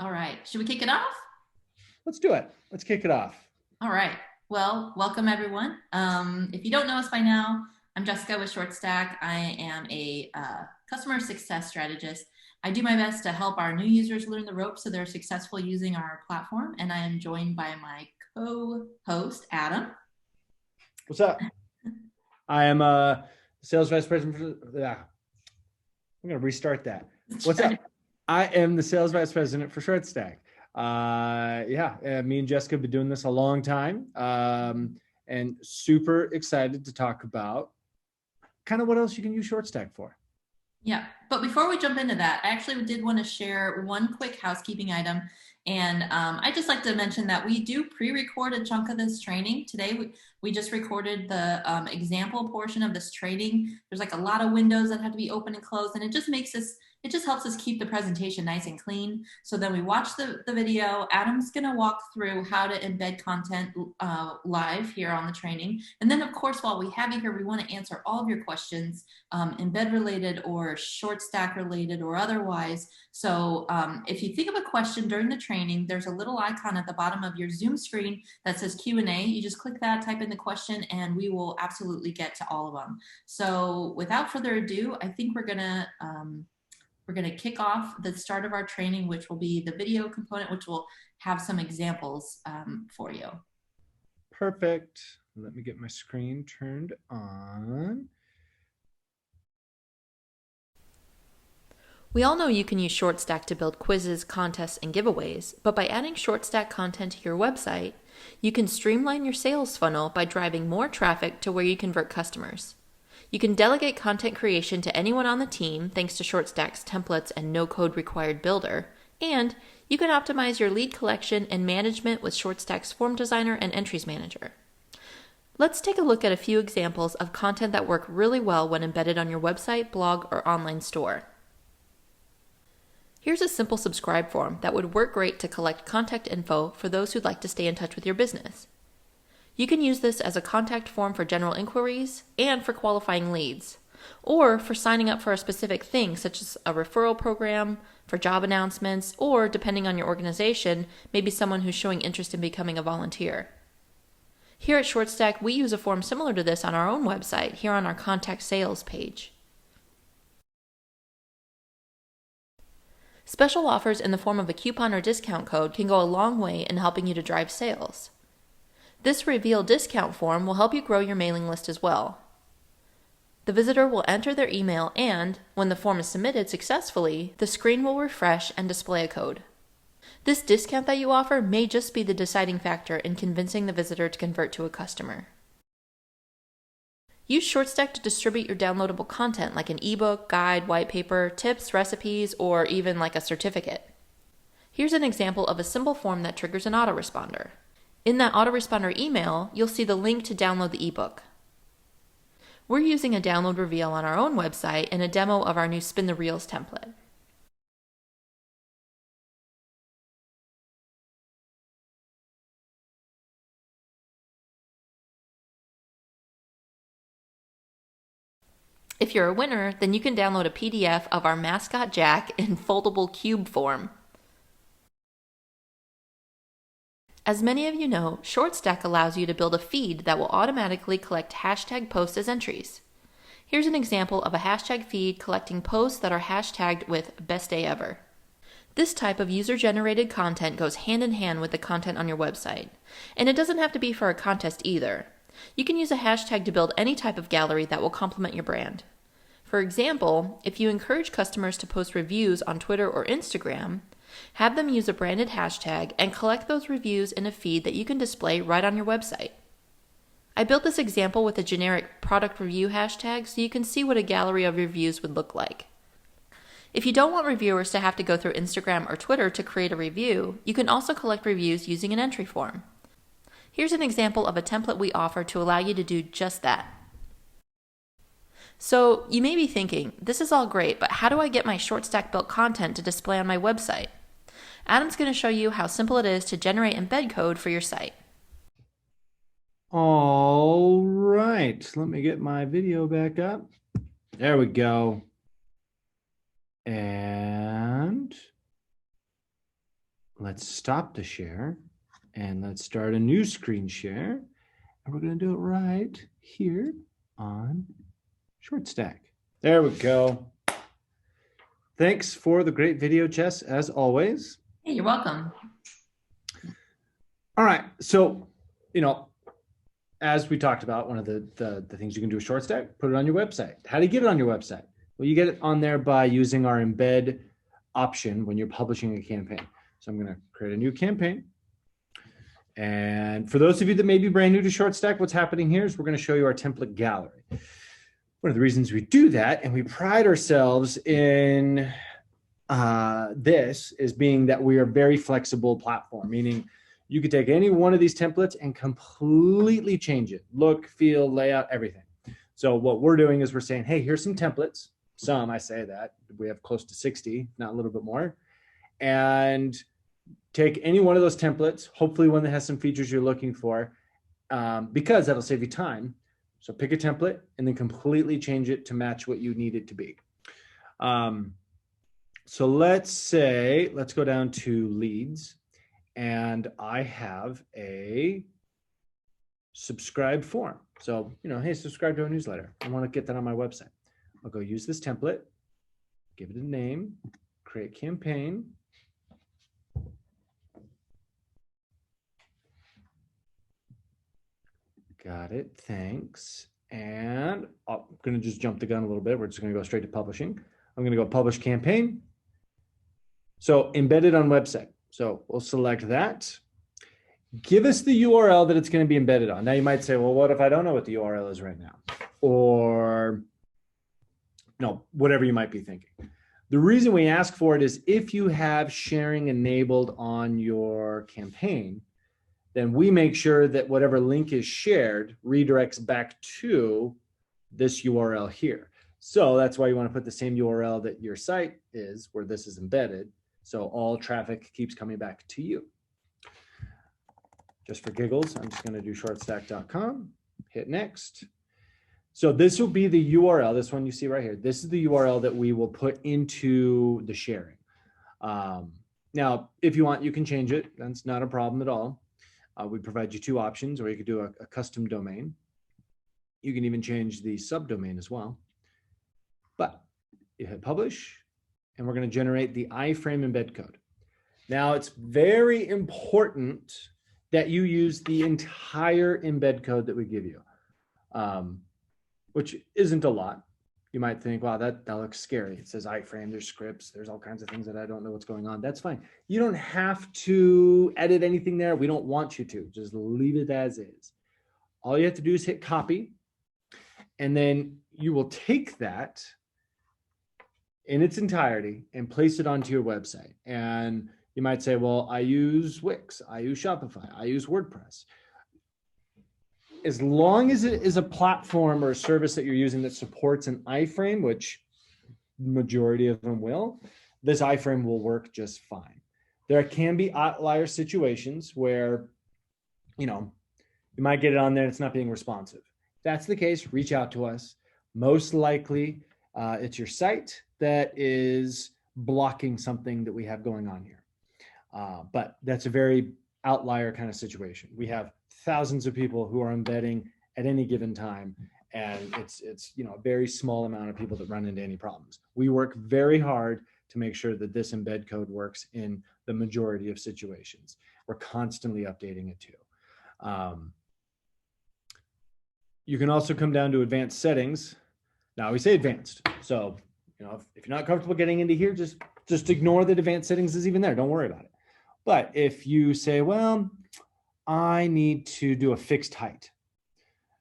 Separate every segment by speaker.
Speaker 1: All right. Should we kick it off?
Speaker 2: Let's do it. Let's kick it off.
Speaker 1: All right. Well, welcome everyone. If you don't know us by now, I'm Jessica with ShortStack. I am a customer success strategist. I do my best to help our new users learn the ropes so they're successful using our platform. And I am joined by my co-host, Adam.
Speaker 2: What's up? I am sales vice president for, I'm going to restart that. What's up? I am the sales vice president for ShortStack. Me and Jessica have been doing this a long time, and super excited to talk about kind of what else you can use ShortStack for.
Speaker 1: Yeah, but before we jump into that, I actually did want to share one quick housekeeping item. And I just like to mention that we do pre-record a chunk of this training. Today, we just recorded the example portion of this training. There's like a lot of windows that have to be open and closed, and it just helps us keep the presentation nice and clean. So then we watch the video. Adam's gonna walk through how to embed content live here on the training. And then of course, while we have you here, we wanna answer all of your questions, embed related or short stack related or otherwise. So if you think of a question during the training, there's a little icon at the bottom of your Zoom screen that says Q&A. You just click that, type in the question, and we will absolutely get to all of them. So without further ado, I think we're gonna kick off the start of our training, which will be the video component, which will have some examples for you.
Speaker 2: Perfect. Let me get my screen turned on.
Speaker 3: We all know you can use ShortStack to build quizzes, contests, and giveaways, but by adding ShortStack content to your website, you can streamline your sales funnel by driving more traffic to where you convert customers. You can delegate content creation to anyone on the team thanks to ShortStack's templates and no-code required builder, and you can optimize your lead collection and management with ShortStack's Form Designer and Entries Manager. Let's take a look at a few examples of content that work really well when embedded on your website, blog, or online store. Here's a simple subscribe form that would work great to collect contact info for those who'd like to stay in touch with your business. You can use this as a contact form for general inquiries and for qualifying leads, or for signing up for a specific thing such as a referral program, for job announcements, or depending on your organization, maybe someone who's showing interest in becoming a volunteer. Here at ShortStack, we use a form similar to this on our own website here on our contact sales page. Special offers in the form of a coupon or discount code can go a long way in helping you to drive sales. This reveal discount form will help you grow your mailing list as well. The visitor will enter their email and, when the form is submitted successfully, the screen will refresh and display a code. This discount that you offer may just be the deciding factor in convincing the visitor to convert to a customer. Use ShortStack to distribute your downloadable content like an ebook, guide, white paper, tips, recipes, or even like a certificate. Here's an example of a simple form that triggers an autoresponder. In that autoresponder email, you'll see the link to download the ebook. We're using a download reveal on our own website and a demo of our new Spin the Reels template. If you're a winner, then you can download a PDF of our mascot Jack in foldable cube form. As many of you know, ShortStack allows you to build a feed that will automatically collect hashtag posts as entries. Here's an example of a hashtag feed collecting posts that are hashtagged with best day ever. This type of user-generated content goes hand in hand with the content on your website. And it doesn't have to be for a contest either. You can use a hashtag to build any type of gallery that will complement your brand. For example, if you encourage customers to post reviews on Twitter or Instagram, have them use a branded hashtag and collect those reviews in a feed that you can display right on your website. I built this example with a generic product review hashtag so you can see what a gallery of reviews would look like. If you don't want reviewers to have to go through Instagram or Twitter to create a review, you can also collect reviews using an entry form. Here's an example of a template we offer to allow you to do just that. So you may be thinking, this is all great, but how do I get my ShortStack built content to display on my website? Adam's going to show you how simple it is to generate embed code for your site.
Speaker 2: All right, let me get my video back up. There we go. And let's stop the share and let's start a new screen share. And we're going to do it right here on ShortStack. There we go. Thanks for the great video, Jess, as always.
Speaker 1: Hey, you're welcome.
Speaker 2: All right. So, as we talked about, one of the things you can do with ShortStack, put it on your website. How do you get it on your website? Well, you get it on there by using our embed option when you're publishing a campaign. So I'm going to create a new campaign. And for those of you that may be brand new to ShortStack, what's happening here is we're going to show you our template gallery. One of the reasons we do that, and we pride ourselves in this, is being that we are a very flexible platform, meaning you could take any one of these templates and completely change it. Look, feel, layout, everything. So what we're doing is we're saying, hey, here's some templates. Some, I say that. We have close to 60, not a little bit more. And take any one of those templates, hopefully one that has some features you're looking for, because that'll save you time. So pick a template and then completely change it to match what you need it to be. So let's go down to leads, and I have a subscribe form. So, hey, subscribe to our newsletter. I want to get that on my website. I'll go use this template, give it a name, create campaign. Got it, thanks. And I'm gonna just jump the gun a little bit. We're just gonna go straight to publishing. I'm gonna go publish campaign. So embedded on website. So we'll select that. Give us the URL that it's gonna be embedded on. Now you might say, well, what if I don't know what the URL is right now? Or no, whatever you might be thinking. The reason we ask for it is if you have sharing enabled on your campaign, then we make sure that whatever link is shared redirects back to this URL here. So that's why you want to put the same URL that your site is, where this is embedded. So all traffic keeps coming back to you. Just for giggles, I'm just going to do shortstack.com, hit next. So this will be the URL, this one you see right here. This is the URL that we will put into the sharing. Now, if you want, you can change it. That's not a problem at all. We provide you two options, or you could do a custom domain. You can even change the subdomain as well. But you hit publish, and we're going to generate the iframe embed code. Now, it's very important that you use the entire embed code that we give you, which isn't a lot. You might think, wow, that looks scary. It says iframe, there's scripts, there's all kinds of things that I don't know what's going on. That's fine. You don't have to edit anything there. We don't want you to. Just leave it as is. All you have to do is hit copy, and then you will take that in its entirety and place it onto your website. And you might say, well, I use Wix, I use Shopify, I use WordPress. As long as it is a platform or a service that you're using that supports an iframe, which majority of them will, this iframe will work just fine. There can be outlier situations where, you might get it on there and it's not being responsive. If that's the case, reach out to us. Most likely it's your site that is blocking something that we have going on here. But that's a very outlier kind of situation. We have thousands of people who are embedding at any given time, and it's a very small amount of people that run into any problems. We work very hard to make sure that this embed code works in the majority of situations. We're constantly updating it too. You can also come down to advanced settings. Now we say advanced, so if you're not comfortable getting into here, just ignore that advanced settings is even there. Don't worry about it. But if you say, well, I need to do a fixed height.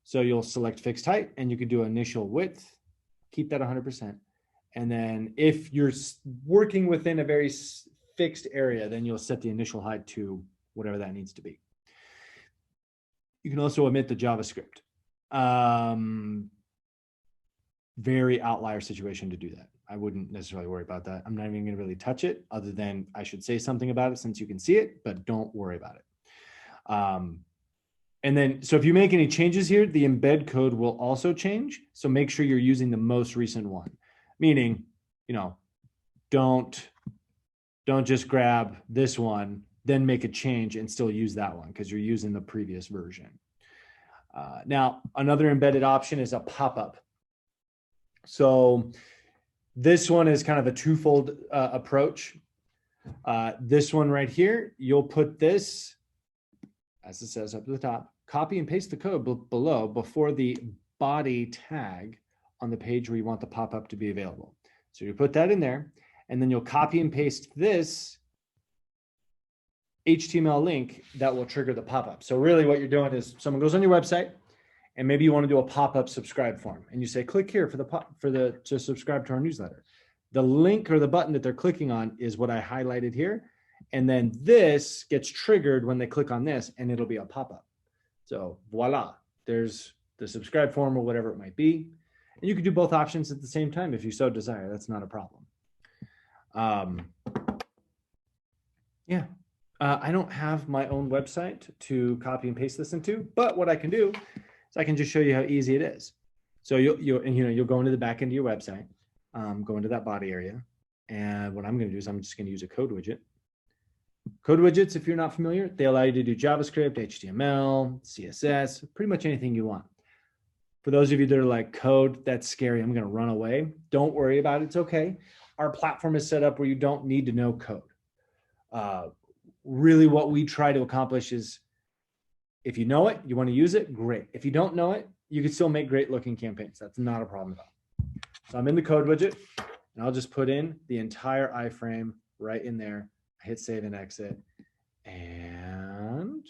Speaker 2: So you'll select fixed height, and you could do initial width, keep that 100%. And then if you're working within a very fixed area, then you'll set the initial height to whatever that needs to be. You can also omit the JavaScript. Very outlier situation to do that. I wouldn't necessarily worry about that. I'm not even going to really touch it, other than I should say something about it since you can see it, but don't worry about it. And then, so if you make any changes here, the embed code will also change. So make sure you're using the most recent one, meaning, don't just grab this one then make a change and still use that one because you're using the previous version. Now, another embedded option is a pop-up. So this one is kind of a twofold approach. This one right here, you'll put this, as it says up at the top, copy and paste the code below before the body tag on the page where you want the pop-up to be available. So you put that in there, and then you'll copy and paste this HTML link that will trigger the pop-up. So really what you're doing is someone goes on your website and maybe you want to do a pop-up subscribe form and you say, click here to subscribe to our newsletter. The link or the button that they're clicking on is what I highlighted here. And then this gets triggered when they click on this and it'll be a pop-up. So voila, there's the subscribe form or whatever it might be. And you can do both options at the same time if you so desire. That's not a problem. I don't have my own website to copy and paste this into, but what I can do is I can just show you how easy it is. So you'll go into the back end of your website, go into that body area. And what I'm going to do is I'm just going to use a code widget. Code widgets, if you're not familiar, they allow you to do JavaScript, HTML, CSS, pretty much anything you want. For those of you that are like, code, that's scary, I'm going to run away. Don't worry about it. It's okay. Our platform is set up where you don't need to know code. Really what we try to accomplish is if you know it, you want to use it, great. If you don't know it, you can still make great looking campaigns. That's not a problem at all. So I'm in the code widget and I'll just put in the entire iframe right in there. I hit save and exit. And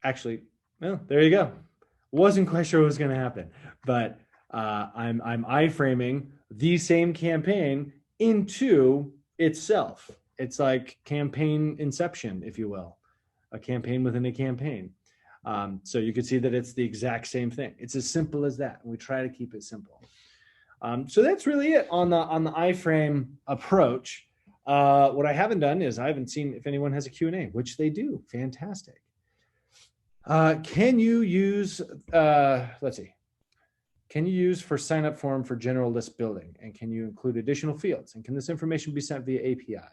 Speaker 2: actually, well, there you go. Wasn't quite sure what was going to happen, but I'm iframing the same campaign into itself. It's like campaign inception, if you will, a campaign within a campaign. So you can see that it's the exact same thing. It's as simple as that. We try to keep it simple. So that's really it on the iframe approach. What I haven't done is I haven't seen if anyone has a Q&A, which they do. Fantastic. Can you use, let's see. Can you use for sign up form for general list building? And can you include additional fields? And can this information be sent via API?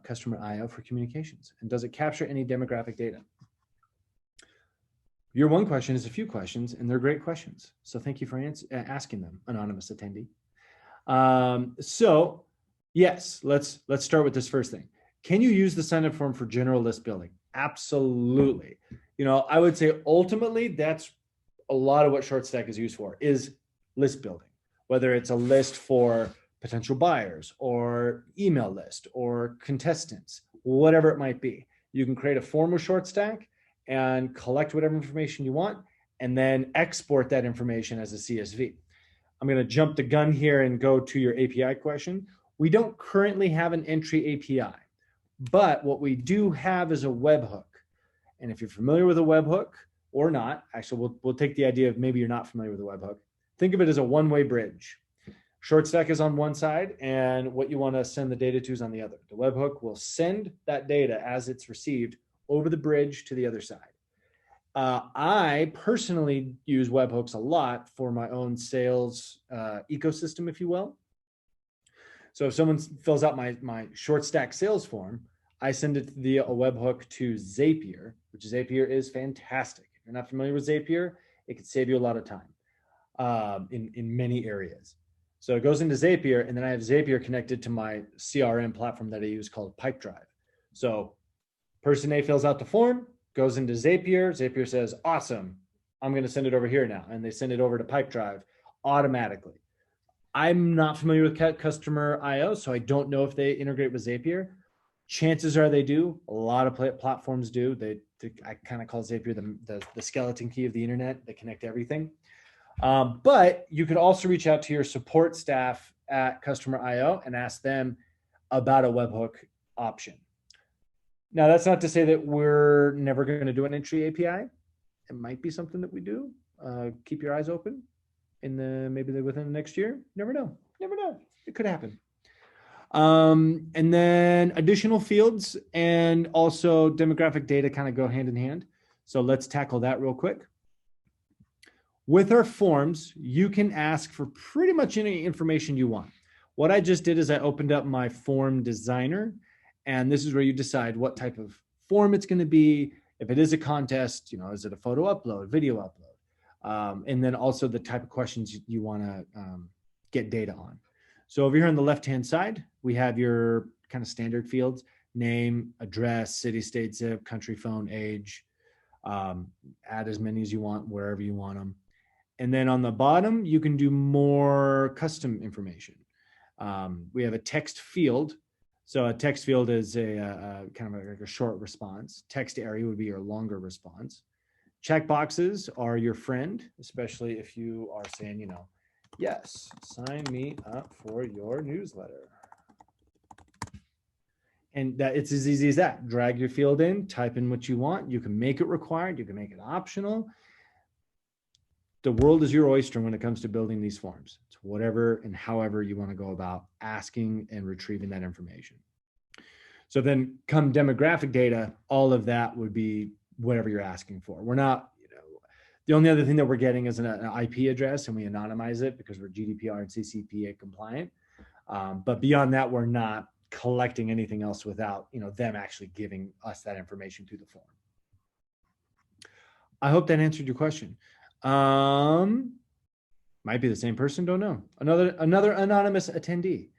Speaker 2: Customer IO for communications. And does it capture any demographic data? Your one question is a few questions, and they're great questions. So thank you for asking them, anonymous attendee. So yes, let's start with this first thing. Can you use the sign up form for general list building? Absolutely. I would say ultimately that's a lot of what ShortStack is used for is list building, whether it's a list for potential buyers or email list or contestants, whatever it might be. You can create a form with ShortStack and collect whatever information you want and then export that information as a CSV. I'm going to jump the gun here and go to your API question. We don't currently have an entry API, but what we do have is a webhook. And if you're familiar with a webhook or not, actually, we'll take the idea of maybe you're not familiar with a webhook. Think of it as a one-way bridge. ShortStack is on one side, and what you want to send the data to is on the other. The webhook will send that data as it's received over the bridge to the other side. I personally use webhooks a lot for my own sales ecosystem, if you will. So if someone fills out my ShortStack sales form, I send it via a webhook to Zapier, which Zapier is fantastic. If you're not familiar with Zapier, it could save you a lot of time in many areas. So it goes into Zapier, and then I have Zapier connected to my CRM platform that I use called Pipedrive. So person A fills out the form, goes into Zapier. Zapier says, awesome, I'm going to send it over here now. And they send it over to Pipedrive automatically. I'm not familiar with Customer IO, so I don't know if they integrate with Zapier. Chances are they do. A lot of platforms do. I kind of call Zapier the skeleton key of the internet. They connect everything. But you could also reach out to your support staff at Customer IO and ask them about a webhook option. Now, that's not to say that we're never going to do an entry API. It might be something that we do. Keep your eyes open maybe within the next year. Never know. Never know. It could happen. And then additional fields and also demographic data kind of go hand in hand. So let's tackle that real quick. With our forms, you can ask for pretty much any information you want. What I just did is I opened up my form designer And this is where you decide what type of form it's going to be. If it is a contest, is it a photo upload, video upload? And then also the type of questions you want to get data on. So over here on the left-hand side, we have your kind of standard fields: name, address, city, state, zip, country, phone, age. Add as many as you want, wherever you want them. And then on the bottom, you can do more custom information. We have a text field. So a text field is a kind of like a short response. Text area would be your longer response. Checkboxes are your friend, especially if you are saying, yes, sign me up for your newsletter. And that it's as easy as that. Drag your field in, type in what you want. You can make it required. You can make it optional. The world is your oyster when it comes to building these forms. It's whatever and however you want to go about asking and retrieving that information. So then come demographic data, all of that would be whatever you're asking for. We're not, the only other thing that we're getting is an IP address, and we anonymize it because we're GDPR and CCPA compliant. But beyond that, we're not collecting anything else without, them actually giving us that information through the form. I hope that answered your question. Might be the same person, don't know. Another anonymous attendee.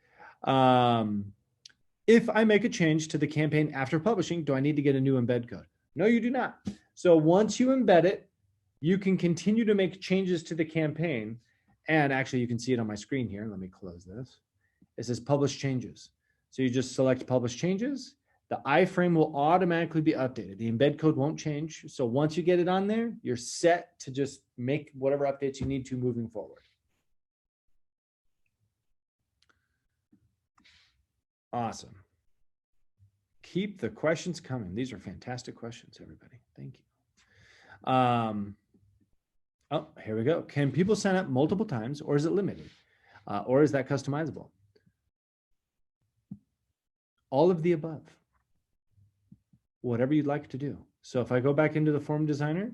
Speaker 2: If I make a change to the campaign after publishing, do I need to get a new embed code? No, you do not. So once you embed it, you can continue to make changes to the campaign. And actually, you can see it on my screen here. Let me close this. It says publish changes. So you just select publish changes. The iframe will automatically be updated. The embed code won't change. So once you get it on there, you're set to just make whatever updates you need to moving forward. Awesome. Keep the questions coming. These are fantastic questions, everybody. Thank you. Oh, here we go. Can people sign up multiple times, or is it limited? Or is that customizable? All of the above. Whatever you'd like to do. So if I go back into the form designer,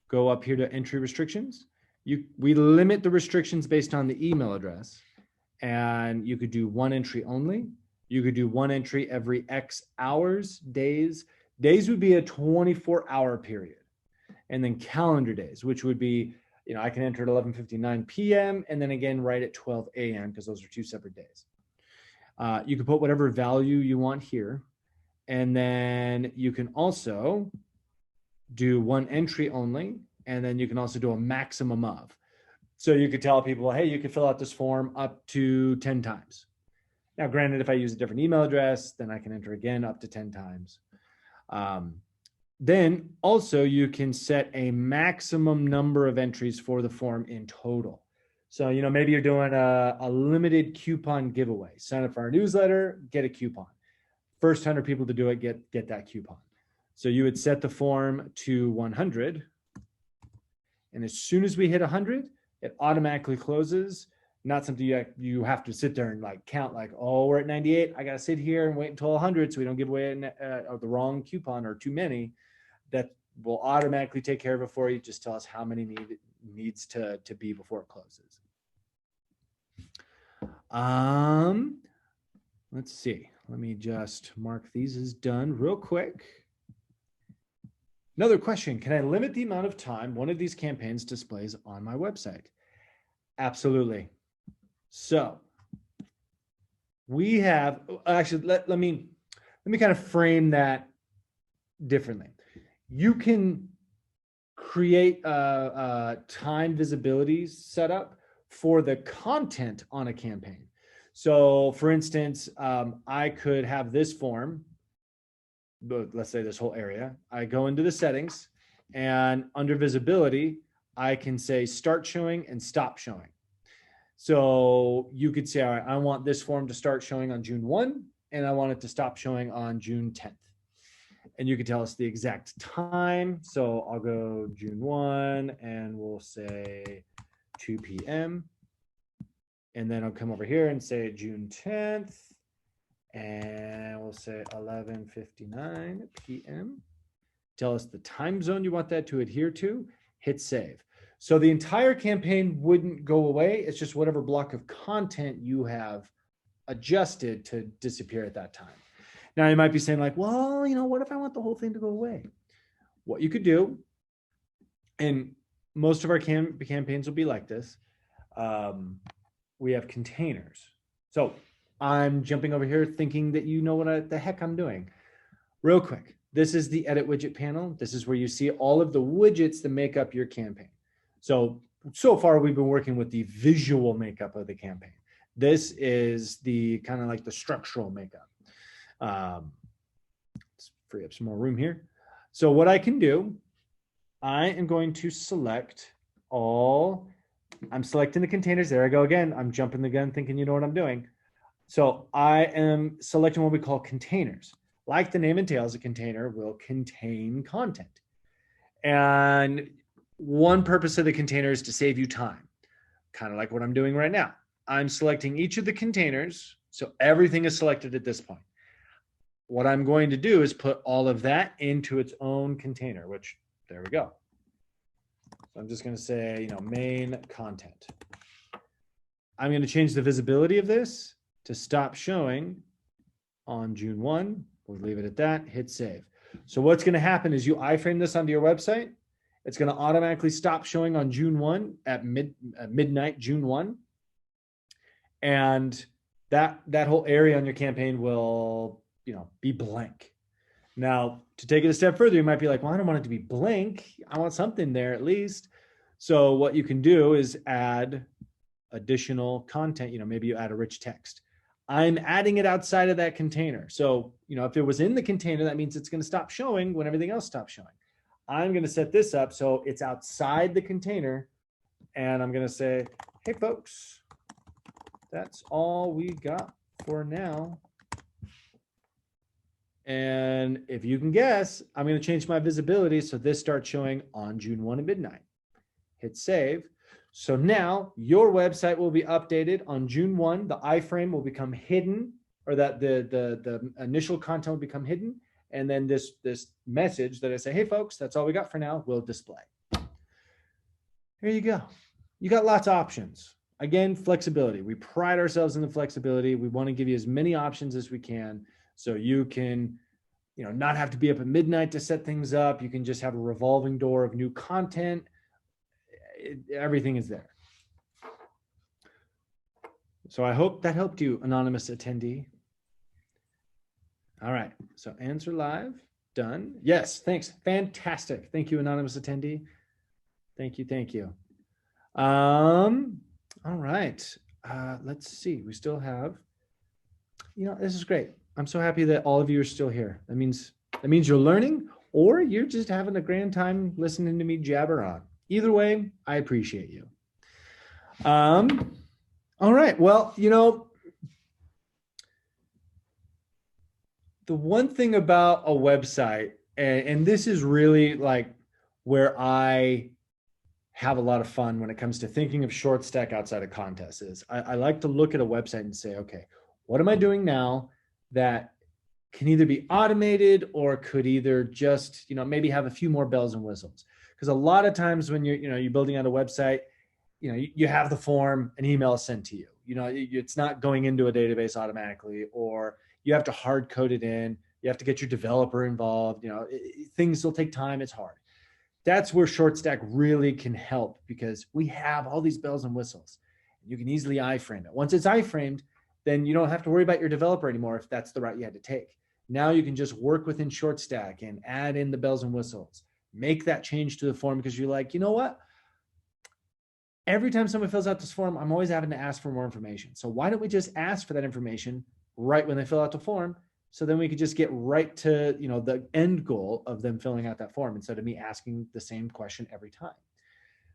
Speaker 2: go up here to entry restrictions, we limit the restrictions based on the email address, and you could do one entry only. You could do one entry every X hours, days. Days would be a 24-hour period. And then calendar days, which would be, I can enter at 11:59 p.m. and then again right at 12 a.m. because those are two separate days. You can put whatever value you want here. And then you can also do one entry only. And then you can also do a maximum of. So you could tell people, hey, you can fill out this form up to 10 times. Now, granted, if I use a different email address, then I can enter again up to 10 times. Then also you can set a maximum number of entries for the form in total. So, maybe you're doing a limited coupon giveaway. Sign up for our newsletter, get a coupon. First 100 people to do it, get that coupon. So you would set the form to 100. And as soon as we hit 100, it automatically closes. Not something you have to sit there and count oh, we're at 98. I got to sit here and wait until 100 so we don't give away the wrong coupon or too many. That will automatically take care of it for you. Just tell us how many needs to be before it closes. Let's see. Let me just mark these as done real quick. Another question, can I limit the amount of time one of these campaigns displays on my website? Absolutely. So we have, actually, let me kind of frame that differently. You can create a time visibility setup for the content on a campaign. So for instance, I could have this form, but let's say this whole area. I go into the settings, and under visibility, I can say start showing and stop showing. So you could say, all right, I want this form to start showing on June 1, and I want it to stop showing on June 10th. And you can tell us the exact time. So I'll go June 1, and we'll say 2 p.m. And then I'll come over here and say June 10th, and we'll say 11:59 p.m. Tell us the time zone you want that to adhere to, hit save. So the entire campaign wouldn't go away. It's just whatever block of content you have adjusted to disappear at that time. Now you might be saying like, well, what if I want the whole thing to go away? What you could do, and most of our campaigns will be like this. We have containers. So I'm jumping over here thinking that you know what the heck I'm doing. Real quick, this is the edit widget panel. This is where you see all of the widgets that make up your campaign. So far we've been working with the visual makeup of the campaign. This is the kind of like the structural makeup. Let's free up some more room here. So what I can do, I am going to select I'm selecting the containers. There I go again. I'm jumping the gun thinking you know what I'm doing. So I am selecting what we call containers. Like the name entails, a container will contain content. And one purpose of the container is to save you time, kind of like what I'm doing right now. I'm selecting each of the containers, so everything is selected at this point. What I'm going to do is put all of that into its own container, which, there we go. So I'm just going to say, main content. I'm going to change the visibility of this to stop showing on June 1. We'll leave it at that, hit save. So what's going to happen is you iframe this onto your website. It's going to automatically stop showing on June 1 at midnight, June 1. And that whole area on your campaign will, be blank. Now, to take it a step further, you might be like, well, I don't want it to be blank. I want something there at least. So what you can do is add additional content. Maybe you add a rich text. I'm adding it outside of that container. So, if it was in the container, that means it's going to stop showing when everything else stops showing. I'm going to set this up so it's outside the container. And I'm going to say, hey, folks, that's all we got for now. And if you can guess, I'm going to change my visibility so this starts showing on June 1 at midnight. Hit save. So now your website will be updated on June 1. The iframe will become hidden, or that the initial content will become hidden. And then this message that I say, hey, folks, that's all we got for now, will display. Here you go. You got lots of options. Again, flexibility. We pride ourselves in the flexibility. We want to give you as many options as we can so you can not have to be up at midnight to set things up. You can just have a revolving door of new content. Everything is there. So I hope that helped you, anonymous attendee. All right, so answer live, done. Yes, thanks, fantastic. Thank you, anonymous attendee. Thank you. All right, let's see, we still have, this is great. I'm so happy that all of you are still here. That means you're learning, or you're just having a grand time listening to me jabber on. Either way, I appreciate you. All right, well, the one thing about a website, and this is really like where I have a lot of fun when it comes to thinking of ShortStack outside of contests, is I like to look at a website and say, okay, what am I doing now that can either be automated or could either just, maybe have a few more bells and whistles? Because a lot of times when you're building out a website, you have the form, an email is sent to you. It's not going into a database automatically, or you have to hard code it in. You have to get your developer involved. Things will take time. It's hard. That's where ShortStack really can help, because we have all these bells and whistles. You can easily iframe it. Once it's iframed, then you don't have to worry about your developer anymore if that's the route you had to take. Now you can just work within ShortStack and add in the bells and whistles. Make that change to the form because you're like, you know what? Every time someone fills out this form, I'm always having to ask for more information. So why don't we just ask for that information right when they fill out the form? So then we could just get right to, the end goal of them filling out that form instead of me asking the same question every time.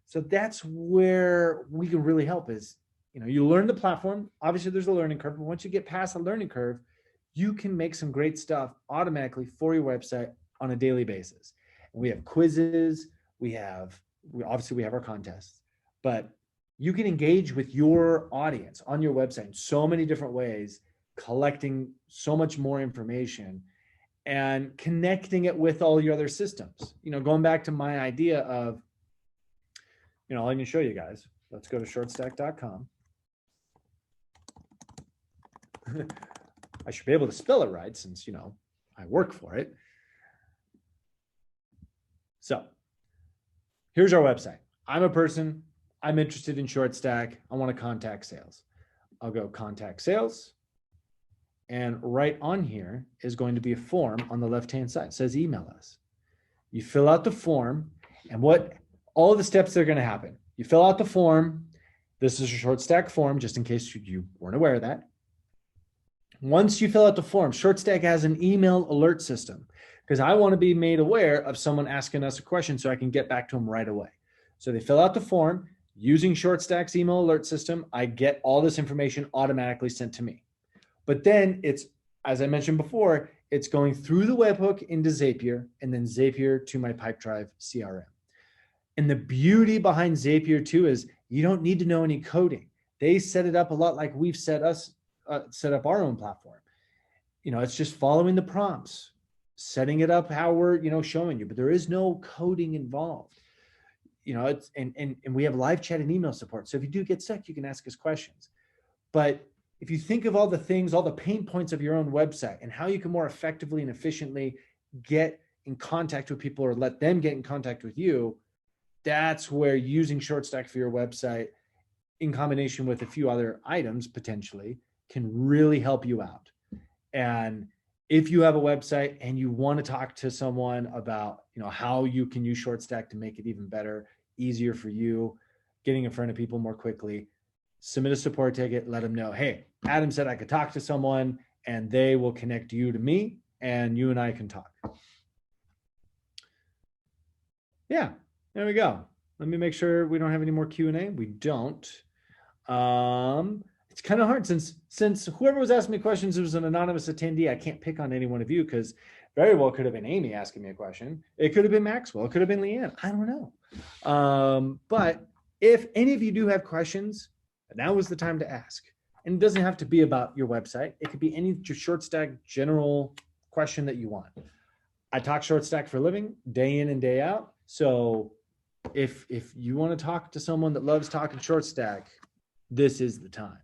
Speaker 2: So that's where we can really help is, you learn the platform. Obviously there's a learning curve, but once you get past the learning curve, you can make some great stuff automatically for your website on a daily basis. And we have quizzes, we obviously have our contests, but you can engage with your audience on your website in so many different ways, collecting so much more information and connecting it with all your other systems. Going back to my idea of, I can show you guys. Let's go to shortstack.com. I should be able to spell it right since, I work for it. So here's our website. I'm a person. I'm interested in ShortStack. I want to contact sales. I'll go contact sales. And right on here is going to be a form on the left-hand side. It says email us. You fill out the form, and all the steps that are going to happen. You fill out the form. This is a ShortStack form, just in case you weren't aware of that. Once you fill out the form, ShortStack has an email alert system because I want to be made aware of someone asking us a question so I can get back to them right away. So they fill out the form. Using ShortStack's email alert system, I get all this information automatically sent to me. But then it's, as I mentioned before, it's going through the webhook into Zapier and then Zapier to my Pipedrive CRM. And the beauty behind Zapier too is you don't need to know any coding. They set it up a lot like we've set up our own platform. It's just following the prompts, setting it up how we're, showing you, but there is no coding involved. It's and we have live chat and email support. So if you do get stuck, you can ask us questions. But if you think of all the things, all the pain points of your own website and how you can more effectively and efficiently get in contact with people or let them get in contact with you, that's where using ShortStack for your website in combination with a few other items potentially can really help you out. And if you have a website and you want to talk to someone about, how you can use ShortStack to make it even better, easier for you, getting in front of people more quickly, submit a support ticket, let them know, hey, Adam said I could talk to someone and they will connect you to me and you and I can talk. Yeah, there we go. Let me make sure we don't have any more Q&A. We don't. It's kind of hard since whoever was asking me questions was an anonymous attendee. I can't pick on any one of you because very well could have been Amy asking me a question. It could have been Maxwell. It could have been Leanne. I don't know. But if any of you do have questions, now is the time to ask. And it doesn't have to be about your website. It could be any ShortStack general question that you want. I talk ShortStack for a living, day in and day out. So if you want to talk to someone that loves talking ShortStack, this is the time.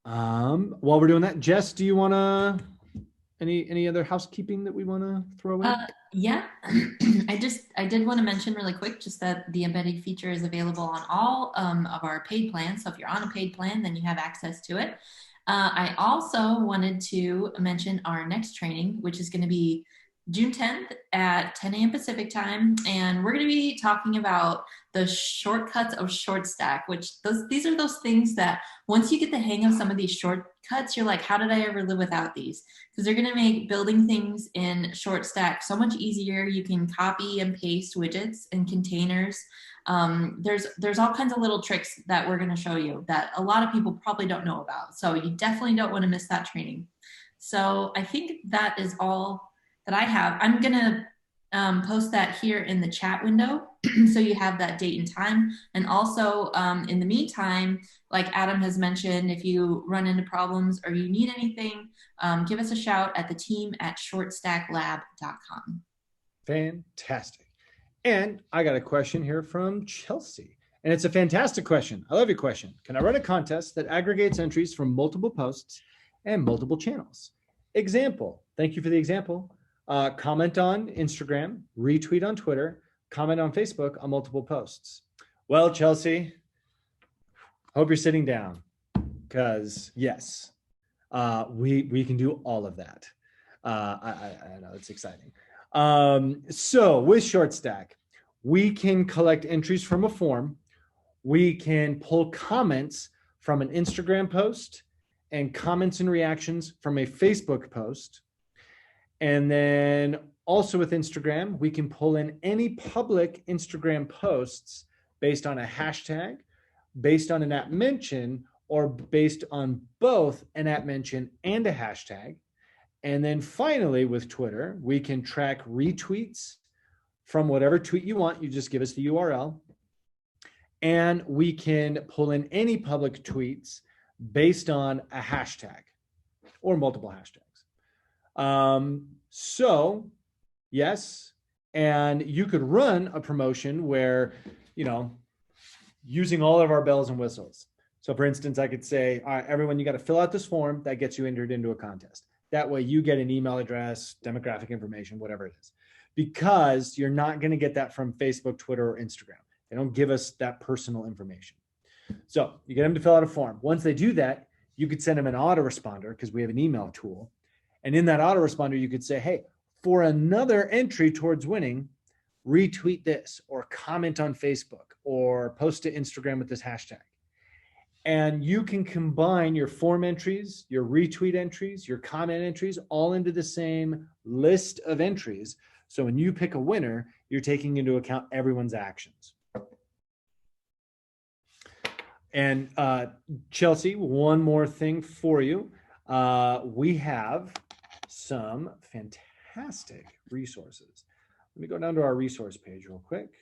Speaker 2: While we're doing that, Jess, do you want to any other housekeeping that we want to throw in?
Speaker 1: Yeah, I did want to mention really quick just that the embedded feature is available on all of our paid plans. So if you're on a paid plan, then you have access to it. I also wanted to mention our next training, which is going to be June 10th at 10 a.m. Pacific time. And we're going to be talking about the shortcuts of ShortStack, these are those things that once you get the hang of some of these shortcuts, you're like, how did I ever live without these? Because they're going to make building things in ShortStack so much easier. You can copy and paste widgets and containers. There's all kinds of little tricks that we're going to show you that a lot of people probably don't know about. So you definitely don't want to miss that training. So I think that is all that I have. I'm going to post that here in the chat window so you have that date and time. And also in the meantime, like Adam has mentioned, if you run into problems or you need anything, give us a shout at the team at shortstacklab.com.
Speaker 2: Fantastic. And I got a question here from Chelsea. And it's a fantastic question. I love your question. Can I run a contest that aggregates entries from multiple posts and multiple channels? Example. Thank you for the example. Comment on Instagram, retweet on Twitter, comment on Facebook on multiple posts. Well, Chelsea, hope you're sitting down because yes, we can do all of that. I know it's exciting. So with ShortStack, we can collect entries from a form. We can pull comments from an Instagram post and comments and reactions from a Facebook post. And then also with Instagram, we can pull in any public Instagram posts based on a hashtag, based on an app mention, or based on both an app mention and a hashtag. And then finally with Twitter, we can track retweets from whatever tweet you want. You just give us the URL. And we can pull in any public tweets based on a hashtag or multiple hashtags. So yes, and you could run a promotion where, using all of our bells and whistles. So for instance, I could say, all right, everyone, you got to fill out this form that gets you entered into a contest. That way you get an email address, demographic information, whatever it is, because you're not going to get that from Facebook, Twitter, or Instagram. They don't give us that personal information. So you get them to fill out a form. Once they do that, you could send them an autoresponder because we have an email tool. And in that autoresponder, you could say, hey, for another entry towards winning, retweet this or comment on Facebook or post to Instagram with this hashtag. And you can combine your form entries, your retweet entries, your comment entries, all into the same list of entries. So when you pick a winner, you're taking into account everyone's actions. And Chelsea, one more thing for you. We have some fantastic resources. Let me go down to our resource page real quick.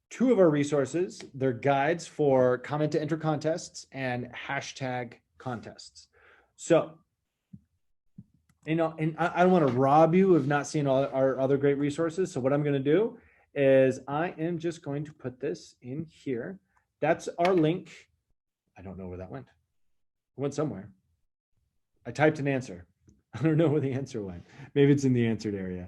Speaker 2: Two of our resources, they're guides for comment to enter contests and hashtag contests. So, you know, and I don't want to rob you of not seeing all our other great resources. So what I'm going to do is I am just going to put this in here. That's our link. I don't know where that went. It went somewhere. I typed an answer. I don't know where the answer went. Maybe it's in the answered area.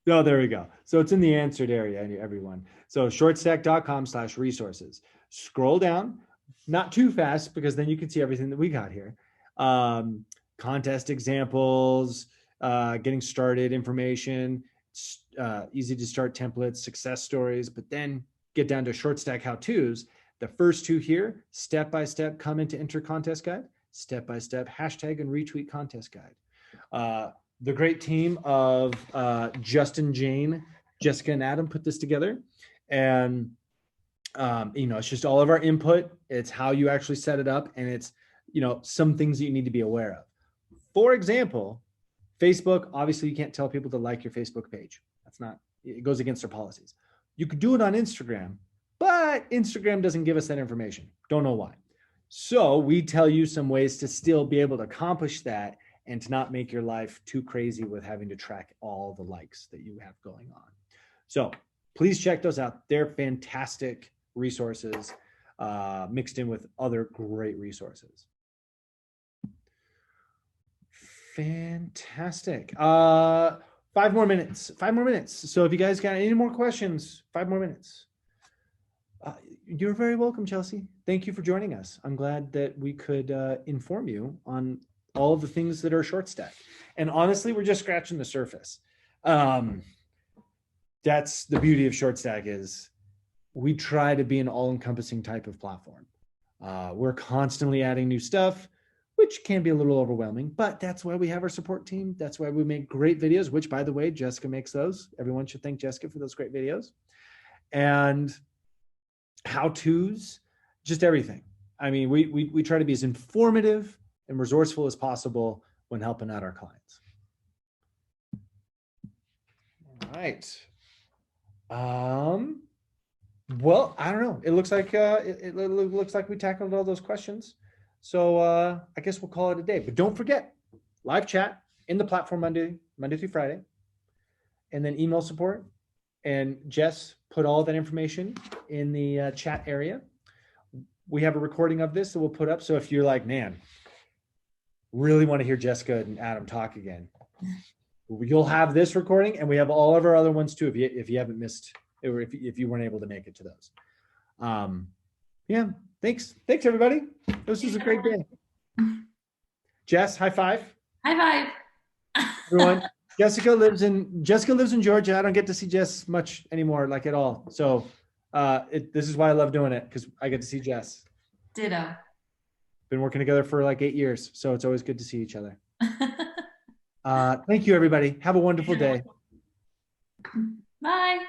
Speaker 2: Oh, there we go. So it's in the answered area, everyone. So shortstack.com/resources. Scroll down, not too fast because then you can see everything that we got here. Contest examples, getting started information, easy to start templates, success stories, but then get down to ShortStack how-tos. The first two here, step-by-step comment to enter contest guide, step-by-step hashtag and retweet contest guide. The great team of Justin, Jane, Jessica, and Adam put this together. And, you know, it's just all of our input. It's how you actually set it up. And it's, you know, some things that you need to be aware of. For example, Facebook, obviously you can't tell people to like your Facebook page. That's not, it goes against their policies. You could do it on Instagram, but Instagram doesn't give us that information. Don't know why. So we tell you some ways to still be able to accomplish that and to not make your life too crazy with having to track all the likes that you have going on. So please check those out. They're fantastic resources mixed in with other great resources. Fantastic. 5 more minutes. 5 more minutes. So if you guys got any more questions, 5 more minutes. You're very welcome, Chelsea. Thank you for joining us. I'm glad that we could inform you on all of the things that are ShortStack. And honestly, we're just scratching the surface. That's the beauty of ShortStack is we try to be an all-encompassing type of platform. We're constantly adding new stuff, which can be a little overwhelming, but that's why we have our support team. That's why we make great videos, which by the way, Jessica makes those. Everyone should thank Jessica for those great videos. And how-tos, just everything. I mean, we try to be as informative and resourceful as possible when helping out our clients. All right. Well, I don't know. It looks like it looks like we tackled all those questions. So I guess we'll call it a day. But don't forget, live chat in the platform Monday through Friday, and then email support. And Jess put all that information in the chat area. We have a recording of this that we'll put up. So if you're like, man, really want to hear Jessica and Adam talk again, you'll have this recording, and we have all of our other ones too. If you haven't missed, or if you weren't able to make it to those. Yeah, thanks everybody. This was a great day. Jess, high five.
Speaker 1: High five.
Speaker 2: Everyone. Jessica lives in Georgia. I don't get to see Jess much anymore, like at all. So this is why I love doing it, because I get to see Jess.
Speaker 1: Ditto.
Speaker 2: Been working together for like 8 years, so it's always good to see each other. Thank you, everybody. Have a wonderful day.
Speaker 1: Bye.